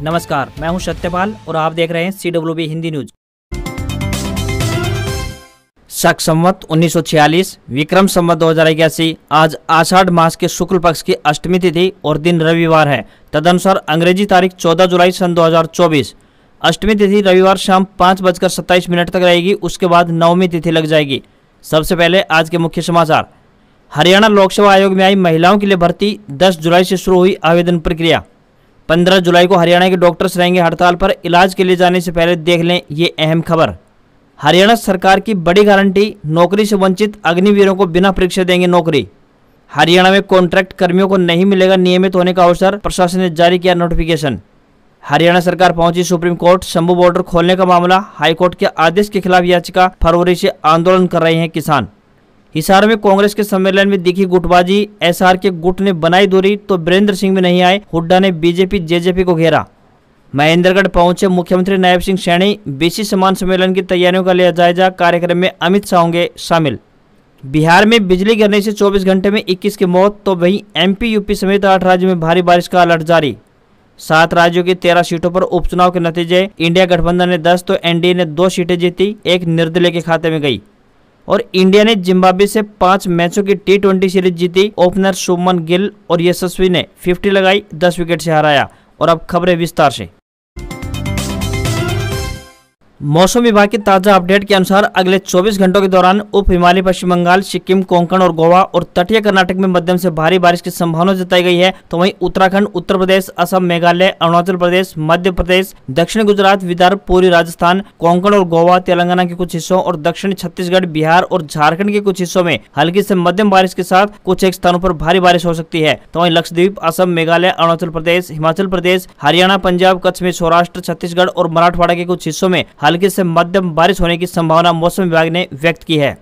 नमस्कार, मैं हूं सत्यपाल और आप देख रहे हैं CWB हिंदी न्यूज। शक संवत 1946 विक्रम संवत 2081 आज आषाढ़ मास के शुक्ल पक्ष की अष्टमी तिथि और दिन रविवार है। तदनुसार अंग्रेजी तारीख 14 जुलाई सन 2024। अष्टमी तिथि रविवार शाम 5:27 तक रहेगी। उसके बाद नवमी तिथि लग जाएगी। सबसे पहले आज के मुख्य समाचार। हरियाणा लोक सेवा आयोग में आई महिलाओं के लिए भर्ती। 10 जुलाई से शुरू हुई आवेदन प्रक्रिया। 15 जुलाई को हरियाणा के डॉक्टर्स रहेंगे हड़ताल पर। इलाज के लिए जाने से पहले देख लें ये अहम खबर। हरियाणा सरकार की बड़ी गारंटी, नौकरी से वंचित अग्निवीरों को बिना परीक्षा देंगे नौकरी। हरियाणा में कॉन्ट्रैक्ट कर्मियों को नहीं मिलेगा नियमित होने का अवसर। प्रशासन ने जारी किया नोटिफिकेशन। हरियाणा सरकार पहुंची सुप्रीम कोर्ट। शंभू बॉर्डर खोलने का मामला। हाईकोर्ट के आदेश के खिलाफ याचिका। फरवरी से आंदोलन कर रहे हैं किसान। हिसार में कांग्रेस के सम्मेलन में दिखी गुटबाजी। एसआर के गुट ने बनाई दूरी तो वीरेंद्र सिंह में नहीं आए। हुड्डा ने बीजेपी जेजेपी को घेरा। महेंद्रगढ़ पहुंचे मुख्यमंत्री नायब सिंह सैनी। बीसी सम्मान सम्मेलन की तैयारियों का लिया जायजा। कार्यक्रम में अमित शाह होंगे शामिल। बिहार में बिजली गिरने से 24 घंटे में 21 की मौत तो वहीं एमपी यूपी समेत 8 राज्यों में भारी बारिश का अलर्ट जारी। 7 राज्यों की 13 सीटों पर उपचुनाव के नतीजे। इंडिया गठबंधन ने 10 तो एनडीए ने 2 सीटें जीती। 1 निर्दलीय के खाते में गई। और इंडिया ने जिम्बाब्वे से 5 मैचों की T20 सीरीज जीती। ओपनर शुभमन गिल और यशस्वी ने 50 लगाई, 10 विकेट से हराया। और अब खबरें विस्तार से। मौसम विभाग की ताजा अपडेट के अनुसार अगले 24 घंटों के दौरान उप हिमालय पश्चिम बंगाल, सिक्किम, कोंकण और गोवा और तटीय कर्नाटक में मध्यम से भारी बारिश की संभावना जताई गई है। तो वहीं उत्तराखंड, उत्तर प्रदेश, असम, मेघालय, अरुणाचल प्रदेश, मध्य प्रदेश, दक्षिण गुजरात, विदर्भ, पूर्वी राजस्थान, कोंकण और गोवा, तेलंगाना के कुछ हिस्सों और दक्षिणी छत्तीसगढ़, बिहार और झारखंड के कुछ हिस्सों में हल्की से मध्यम बारिश के साथ कुछ एक स्थानों पर भारी बारिश हो सकती है। तो वहीं लक्षद्वीप, असम, मेघालय, अरुणाचल प्रदेश, हिमाचल प्रदेश, हरियाणा, पंजाब, कच्छ में सौराष्ट्र, छत्तीसगढ़ और मराठवाड़ा के कुछ हिस्सों में हल्की से मध्यम बारिश होने की संभावना मौसम विभाग ने व्यक्त की है।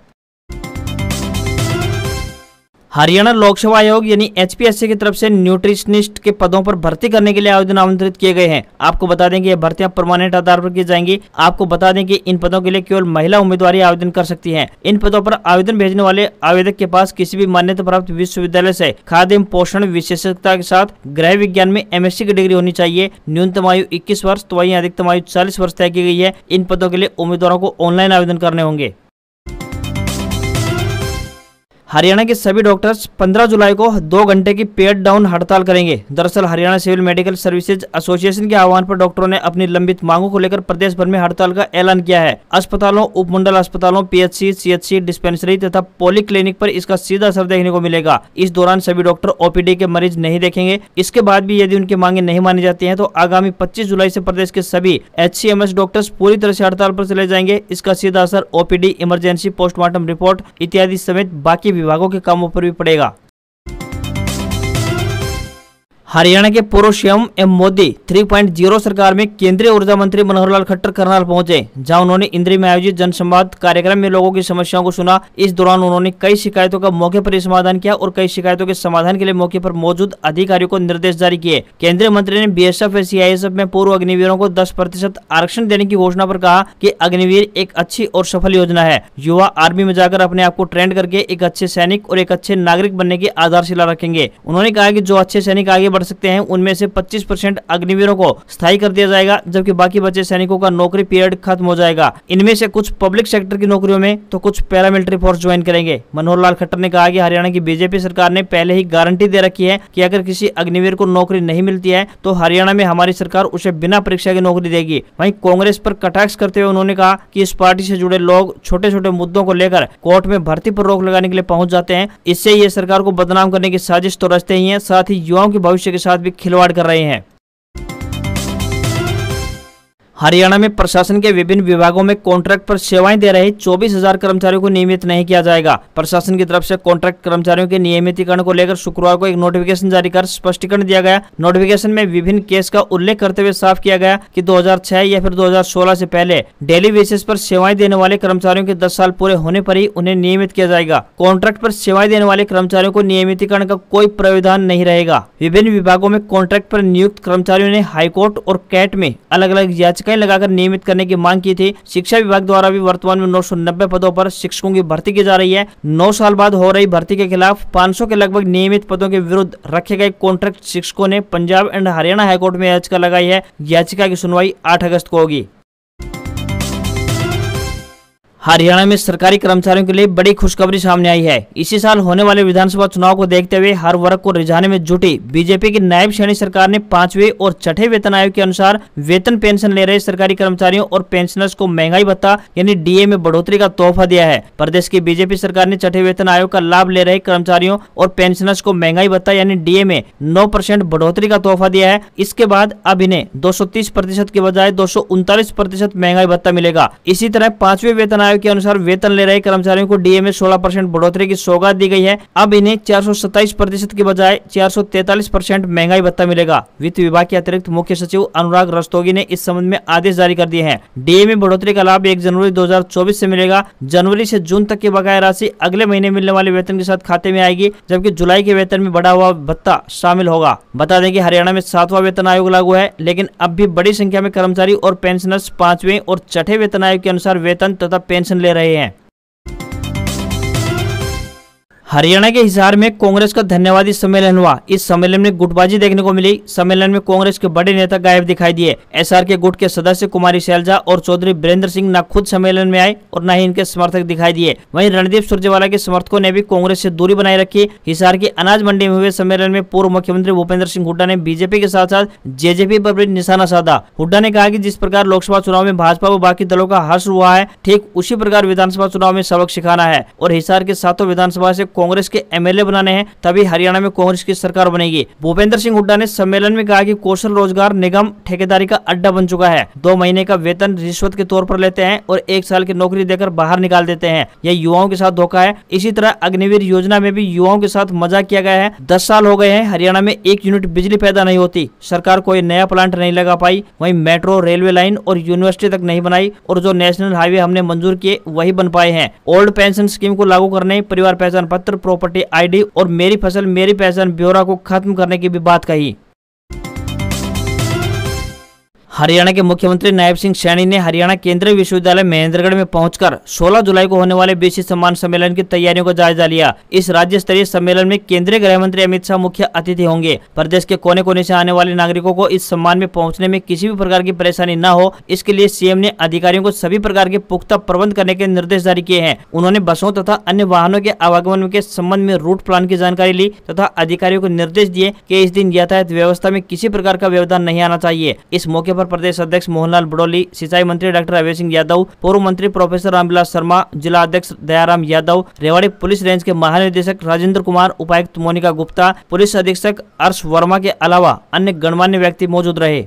हरियाणा लोक सेवा आयोग यानी HPSC की तरफ से न्यूट्रिशनिस्ट के पदों पर भर्ती करने के लिए आवेदन आमंत्रित किए गए हैं। आपको बता दें कि ये भर्तियां परमानेंट आधार पर की जाएंगी। आपको बता दें कि इन पदों के लिए केवल महिला उम्मीदवार आवेदन कर सकती हैं। इन पदों पर आवेदन भेजने वाले आवेदक के पास किसी भी मान्यता प्राप्त विश्वविद्यालय से खाद्य एवं पोषण विशेषज्ञता के साथ गृह विज्ञान में MSc की डिग्री होनी चाहिए। न्यूनतम आयु 21 वर्ष तो वहीं अधिकतम आयु 40 वर्ष तय की गई है। इन पदों के लिए उम्मीदवारों को ऑनलाइन आवेदन करने होंगे। हरियाणा के सभी डॉक्टर्स 15 जुलाई को 2 घंटे की पेड डाउन हड़ताल करेंगे। दरअसल Haryana civil medical services association के आह्वान पर डॉक्टरों ने अपनी लंबित मांगों को लेकर प्रदेश भर में हड़ताल का ऐलान किया है। अस्पतालों, उपमंडल अस्पतालों, PHC, CHC, डिस्पेंसरी तथा पॉलीक्लिनिक पर इसका सीधा असर देखने को मिलेगा। इस दौरान सभी डॉक्टर OPD के मरीज नहीं देखेंगे। इसके बाद भी यदि उनकी मांगे नहीं मानी जाती हैं तो आगामी 25 जुलाई से प्रदेश के सभी HCMS डॉक्टर्स पूरी तरह से हड़ताल पर चले जाएंगे। इसका सीधा असर OPD, इमरजेंसी, पोस्टमार्टम रिपोर्ट इत्यादि समेत बाकी विभागों के कामों पर भी पड़ेगा। हरियाणा के पूर्व सीएम एवं मोदी 3.0 सरकार में केंद्रीय ऊर्जा मंत्री मनोहर लाल खट्टर करनाल पहुंचे, जहां उन्होंने इंद्री में आयोजित जनसंवाद कार्यक्रम में लोगों की समस्याओं को सुना। इस दौरान उन्होंने कई शिकायतों का मौके पर ही समाधान किया और कई शिकायतों के समाधान के लिए मौके पर मौजूद अधिकारियों को निर्देश जारी किए। केंद्रीय मंत्री ने BSF और CISF में पूर्व अग्निवीरों को 10% आरक्षण देने की घोषणा पर कहा कि अग्निवीर एक अच्छी और सफल योजना है। युवा आर्मी में जाकर अपने आप को ट्रेंड करके एक अच्छे सैनिक और एक अच्छे नागरिक बनने की आधारशिला रखेंगे। उन्होंने कहा कि जो अच्छे सैनिक आगे बढ़ सकते हैं उनमें से 25% अग्निवीरों को स्थायी कर दिया जाएगा, जबकि बाकी बचे सैनिकों का नौकरी पीरियड खत्म हो जाएगा। इनमें से कुछ पब्लिक सेक्टर की नौकरियों में तो कुछ पैरामिलिट्री फोर्स ज्वाइन करेंगे। मनोहर लाल खट्टर ने कहा कि हरियाणा की बीजेपी सरकार ने पहले ही गारंटी दे रखी है कि अगर किसी अग्निवीर को नौकरी नहीं मिलती है तो हरियाणा में हमारी सरकार उसे बिना परीक्षा की नौकरी देगी। वहीं कांग्रेस पर कटाक्ष करते हुए उन्होंने कहा कि इस पार्टी से जुड़े लोग छोटे छोटे मुद्दों को लेकर कोर्ट में भर्ती पर रोक लगाने के लिए पहुंच जाते हैं। इससे ये सरकार को बदनाम करने की साजिश तो रचते ही है, साथ ही युवाओं के भविष्य के साथ भी खिलवाड़ कर रहे हैं। हरियाणा में प्रशासन के विभिन्न विभागों में कॉन्ट्रैक्ट पर सेवाएं दे रहे 24,000 कर्मचारियों को नियमित नहीं किया जाएगा। प्रशासन की तरफ से कॉन्ट्रैक्ट कर्मचारियों के नियमितीकरण को लेकर शुक्रवार को एक नोटिफिकेशन जारी कर स्पष्टीकरण दिया गया। नोटिफिकेशन में विभिन्न केस का उल्लेख करते हुए साफ किया गया कि 2006 या फिर 2016 से पहले डेली बेसिस पर सेवाएं देने वाले कर्मचारियों के 10 साल पूरे होने पर ही उन्हें नियमित किया जाएगा। कॉन्ट्रैक्ट पर सेवाएं देने वाले कर्मचारियों को नियमितीकरण का कोई प्रावधान नहीं रहेगा। विभिन्न विभागों में कॉन्ट्रैक्ट पर नियुक्त कर्मचारियों ने हाईकोर्ट और कैट में अलग अलग याचिका याचिकाएं लगाकर नियमित करने की मांग की थी। शिक्षा विभाग द्वारा भी वर्तमान में 990 पदों पर शिक्षकों की भर्ती की जा रही है। 9 साल बाद हो रही भर्ती के खिलाफ 500 के लगभग नियमित पदों के विरुद्ध रखे गए कॉन्ट्रैक्ट शिक्षकों ने पंजाब एंड हरियाणा हाईकोर्ट में याचिका लगाई है। याचिका की सुनवाई 8 अगस्त को होगी। हरियाणा में सरकारी कर्मचारियों के लिए बड़ी खुशखबरी सामने आई है। इसी साल होने वाले विधानसभा चुनाव को देखते हुए हर वर्ग को रिझाने में जुटी बीजेपी की नायब श्रेणी सरकार ने 5वें और छठे वेतन आयोग के अनुसार वेतन पेंशन ले रहे सरकारी कर्मचारियों और पेंशनर्स को महंगाई भत्ता यानी डीए में बढ़ोतरी का तोहफा दिया है। प्रदेश की बीजेपी सरकार ने छठे वेतन आयोग का लाभ ले रहे कर्मचारियों और पेंशनर्स को महंगाई भत्ता यानी डीए में 9% बढ़ोतरी का तोहफा दिया है। इसके बाद अब इन्हें 230% के बजाय 239% महंगाई भत्ता मिलेगा। इसी तरह 5वें वेतन के अनुसार वेतन ले रहे कर्मचारियों को डीए में 16% बढ़ोतरी की सौगात दी गई है। अब इन्हें 427% के बजाय 443% महंगाई भत्ता मिलेगा। वित्त विभाग के अतिरिक्त मुख्य सचिव अनुराग रस्तोगी ने इस संबंध में आदेश जारी कर दिए हैं। डीए में बढ़ोतरी का लाभ 1 जनवरी 2024 से मिलेगा। जनवरी से जून तक की बकाया राशि अगले महीने मिलने वाले वेतन के साथ खाते में आएगी, जबकि जुलाई के वेतन में बढ़ा हुआ भत्ता शामिल होगा। बता दें कि हरियाणा में 7वां वेतन आयोग लागू है, लेकिन अब भी बड़ी संख्या में कर्मचारी और पेंशनर्स 5वें और छठे वेतन आयोग के अनुसार वेतन तथा पेंशन ले रहे हैं। हरियाणा के हिसार में कांग्रेस का धन्यवादी सम्मेलन हुआ। इस सम्मेलन में गुटबाजी देखने को मिली। सम्मेलन में कांग्रेस के बड़े नेता गायब दिखाई दिए। एसआर के गुट के सदस्य कुमारी शैलजा और चौधरी बीरेंद्र सिंह न खुद सम्मेलन में आए और न ही इनके समर्थक दिखाई दिए। वहीं रणदीप सुरजेवाला के समर्थकों ने भी कांग्रेस से दूरी बनाए रखी। हिसार की अनाज मंडी में हुए सम्मेलन में पूर्व मुख्यमंत्री भूपेंद्र सिंह हुड्डा ने बीजेपी के साथ साथ जेजेपी पर भी निशाना साधा। हुड्डा ने कहा कि जिस प्रकार लोकसभा चुनाव में भाजपा व बाकी दलों का हर्ष हुआ है, ठीक उसी प्रकार विधानसभा चुनाव में सबक सिखाना है और हिसार के 7 विधानसभा से कांग्रेस के एमएलए बनाने हैं, तभी हरियाणा में कांग्रेस की सरकार बनेगी। भूपेंद्र सिंह हुड्डा ने सम्मेलन में कहा कि कौशल रोजगार निगम ठेकेदारी का अड्डा बन चुका है। 2 महीने का वेतन रिश्वत के तौर पर लेते हैं और 1 साल की नौकरी देकर बाहर निकाल देते हैं। यह युवाओं के साथ धोखा है। इसी तरह अग्निवीर योजना में भी युवाओं के साथ मजाक किया गया है। 10 साल हो गए हैं, हरियाणा में 1 यूनिट बिजली पैदा नहीं होती। सरकार कोई नया प्लांट नहीं लगा पाई। वहीं मेट्रो, रेलवे लाइन और यूनिवर्सिटी तक नहीं बनाई और जो नेशनल हाईवे हमने मंजूर किए वही बन पाए हैं। ओल्ड पेंशन स्कीम को लागू करने, परिवार पहचान पत्र, प्रॉपर्टी आईडी और मेरी फसल मेरी पहचान ब्यौरा को खत्म करने की भी बात कही। हरियाणा के मुख्यमंत्री नायब सिंह सैनी ने हरियाणा केंद्रीय विश्वविद्यालय महेंद्रगढ़ में पहुंचकर 16 जुलाई को होने वाले बीसी सम्मान सम्मेलन की तैयारियों का जायजा लिया। इस राज्य स्तरीय सम्मेलन में केंद्रीय गृह मंत्री अमित शाह मुख्य अतिथि होंगे। प्रदेश के कोने कोने से आने वाले नागरिकों को इस सम्मान में पहुंचने में किसी भी प्रकार की परेशानी न हो, इसके लिए सीएम ने अधिकारियों को सभी प्रकार के पुख्ता प्रबंध करने के निर्देश जारी किए हैं। उन्होंने बसों तथा अन्य वाहनों के आवागमन के संबंध में रूट प्लान की जानकारी ली तथा अधिकारियों को निर्देश दिए कि इस दिन यातायात व्यवस्था में किसी प्रकार का व्यवधान नहीं आना चाहिए। इस मौके पर प्रदेश अध्यक्ष मोहनलाल बड़ोली, सिंचाई मंत्री डॉक्टर अभय सिंह यादव, पूर्व मंत्री प्रोफेसर रामविलास शर्मा, जिला अध्यक्ष दयाराम यादव, रेवाड़ी पुलिस रेंज के महानिदेशक राजेंद्र कुमार, उपायुक्त मोनिका गुप्ता, पुलिस अधीक्षक अर्श वर्मा के अलावा अन्य गणमान्य व्यक्ति मौजूद रहे।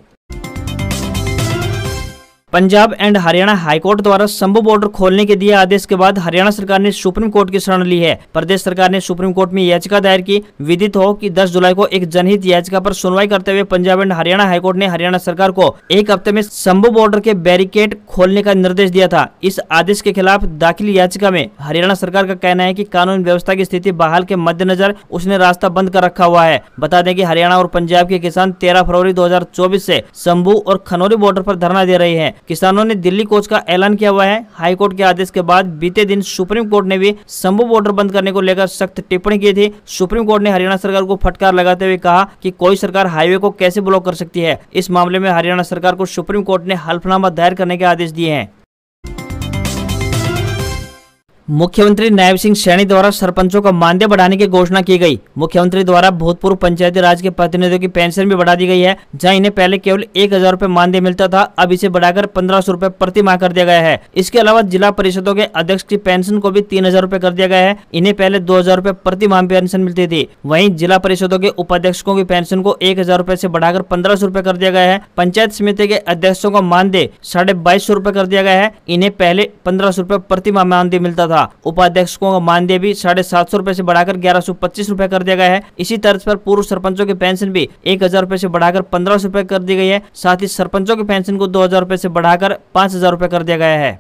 पंजाब एंड हरियाणा हाईकोर्ट द्वारा शंभू बॉर्डर खोलने के दिए आदेश के बाद हरियाणा सरकार ने सुप्रीम कोर्ट की शरण ली है। प्रदेश सरकार ने सुप्रीम कोर्ट में याचिका दायर की। विदित हो कि 10 जुलाई को एक जनहित याचिका पर सुनवाई करते हुए पंजाब एंड हरियाणा हाईकोर्ट ने हरियाणा सरकार को 1 हफ्ते में शंभू बॉर्डर के बैरिकेड खोलने का निर्देश दिया था। इस आदेश के खिलाफ दाखिल याचिका में हरियाणा सरकार का कहना है कि कानून व्यवस्था की स्थिति बहाल के मद्देनजर उसने रास्ता बंद कर रखा हुआ है। बता दें कि हरियाणा और पंजाब के किसान 13 फरवरी 2024 से शंभू और खनौरी बॉर्डर पर धरना दे रहे हैं। किसानों ने दिल्ली कोच का ऐलान किया हुआ है। हाईकोर्ट के आदेश के बाद बीते दिन सुप्रीम कोर्ट ने भी शंभू बॉर्डर बंद करने को लेकर सख्त टिप्पणी की थी। सुप्रीम कोर्ट ने हरियाणा सरकार को फटकार लगाते हुए कहा कि कोई सरकार हाईवे को कैसे ब्लॉक कर सकती है। इस मामले में हरियाणा सरकार को सुप्रीम कोर्ट ने हल्फनामा दायर करने के आदेश दिए हैं। मुख्यमंत्री नायब सिंह सैनी द्वारा सरपंचों का मानदेय बढ़ाने की घोषणा की गई। मुख्यमंत्री द्वारा भूतपूर्व पंचायती राज के प्रतिनिधियों की पेंशन भी बढ़ा दी गई है। जहां इन्हें पहले केवल 1000 रुपए मानदेय मिलता था, अब इसे बढ़ाकर 1500 रुपए प्रति माह कर दिया गया है। इसके अलावा जिला परिषदों के अध्यक्ष की पेंशन को भी 3000 रुपए कर दिया गया है। इन्हें पहले 2000 रुपए प्रति माह पेंशन मिलती थी। वहीं जिला परिषदों के उपाध्यक्षों की पेंशन को 1000 रुपए से बढ़ाकर 1500 रुपए कर दिया गया है। पंचायत समिति के अध्यक्षों का मानदेय 2250 रुपए कर दिया गया है। इन्हें पहले 1500 रुपए प्रति माह मानदेय मिलता था। उपाध्यक्ष का मानदेय भी 750 रुपए से बढ़ाकर 1125 रुपए कर दिया गया है। इसी तर्ज पर पूर्व सरपंचों की पेंशन भी 1000 रुपए से बढ़ाकर 1500 रुपए कर दी गई है। साथ ही सरपंचों की पेंशन को 2000 रुपए से बढ़ाकर 5000 रुपए कर दिया गया है।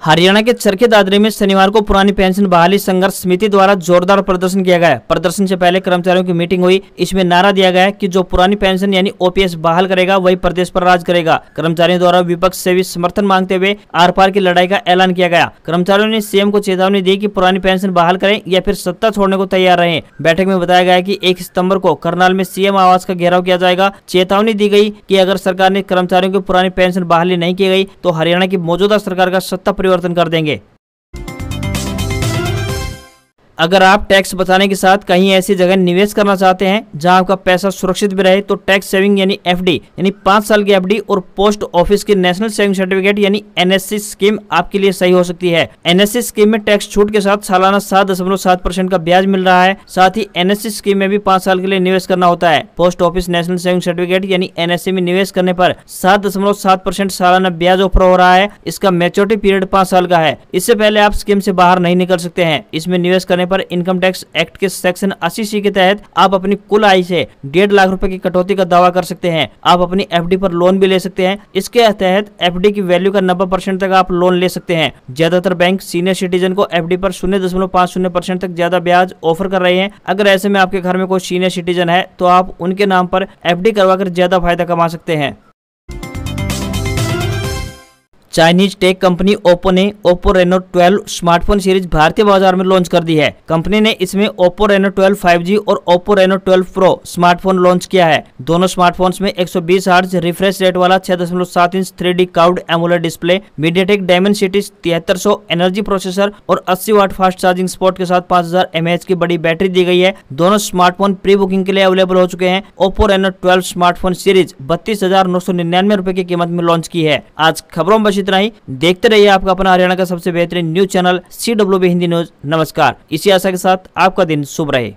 हरियाणा के चरखी दादरी में शनिवार को पुरानी पेंशन बहाली संघर्ष समिति द्वारा जोरदार प्रदर्शन किया गया। प्रदर्शन से पहले कर्मचारियों की मीटिंग हुई। इसमें नारा दिया गया कि जो पुरानी पेंशन यानी ओपीएस बहाल करेगा वही प्रदेश पर राज करेगा। कर्मचारियों द्वारा विपक्ष से भी समर्थन मांगते हुए आर पार की लड़ाई का ऐलान किया गया। कर्मचारियों ने सीएम को चेतावनी दी कि पुरानी पेंशन बहाल करें या फिर सत्ता छोड़ने को तैयार रहें। बैठक में बताया गया कि 1 सितंबर को करनाल में सीएम आवास का घेराव किया जाएगा। चेतावनी दी गई कि अगर सरकार ने कर्मचारियों की पुरानी पेंशन बहाली नहीं की गई तो हरियाणा की मौजूदा सरकार का सत्ता परिवर्तन कर देंगे। अगर आप टैक्स बचाने के साथ कहीं ऐसी जगह निवेश करना चाहते हैं जहां आपका पैसा सुरक्षित भी रहे तो टैक्स सेविंग यानी एफडी यानी 5 साल की एफडी और पोस्ट ऑफिस की नेशनल सेविंग सर्टिफिकेट यानी एनएससी स्कीम आपके लिए सही हो सकती है। एनएससी स्कीम में टैक्स छूट के साथ सालाना 7.7% का ब्याज मिल रहा है। साथ ही एनएससी स्कीम में भी 5 साल के लिए निवेश करना होता है। Post office national saving certificate यानी एनएससी में निवेश करने पर 7.7% सालाना ब्याज ऑफर हो रहा है। इसका मैच्योरिटी पीरियड 5 साल का है। इससे पहले आप स्कीम से बाहर नहीं निकल सकते हैं। इसमें निवेश करने पर इनकम टैक्स एक्ट के सेक्शन 80C के तहत आप अपनी कुल आय से 1.5 लाख रुपए की कटौती का दावा कर सकते हैं। आप अपनी एफडी पर लोन भी ले सकते हैं। इसके तहत एफडी की वैल्यू का 90% तक आप लोन ले सकते हैं। ज्यादातर बैंक सीनियर सिटीजन को एफडी पर 0.50% तक ज्यादा ब्याज ऑफर कर रहे हैं। अगर ऐसे में आपके घर में कोई सीनियर सिटीजन है तो आप उनके नाम पर एफडी करवाकर ज्यादा फायदा कमा सकते हैं। चाइनीज टेक कंपनी ओप्पो ने ओप्पो रेनो 12 स्मार्टफोन सीरीज भारतीय बाजार में लॉन्च कर दी है। कंपनी ने इसमें ओप्पो रेनो 12 5G और Oppo Reno 12 pro smartphone launch किया है। दोनों स्मार्टफोन्स में 120 हर्ट्ज रिफ्रेश रेट वाला 6.7 inch 3D curved AMOLED display, MediaTek Dimensity 7300 energy processor और 80 वाट फास्ट चार्जिंग स्पॉट के साथ 5000 mAh की बड़ी बैटरी दी गई है। दोनों स्मार्टफोन प्री बुकिंग के लिए अवेलेबल हो चुके हैं। ओप्पो रेनो 12 स्मार्टफोन सीरीज 32,999 रुपए की कीमत में लॉन्च की है। आज खबरों में इतना ही। देखते रहिए आपका अपना हरियाणा का सबसे बेहतरीन news channel CWB Hindi news. नमस्कार। इसी आशा के साथ आपका दिन शुभ रहे।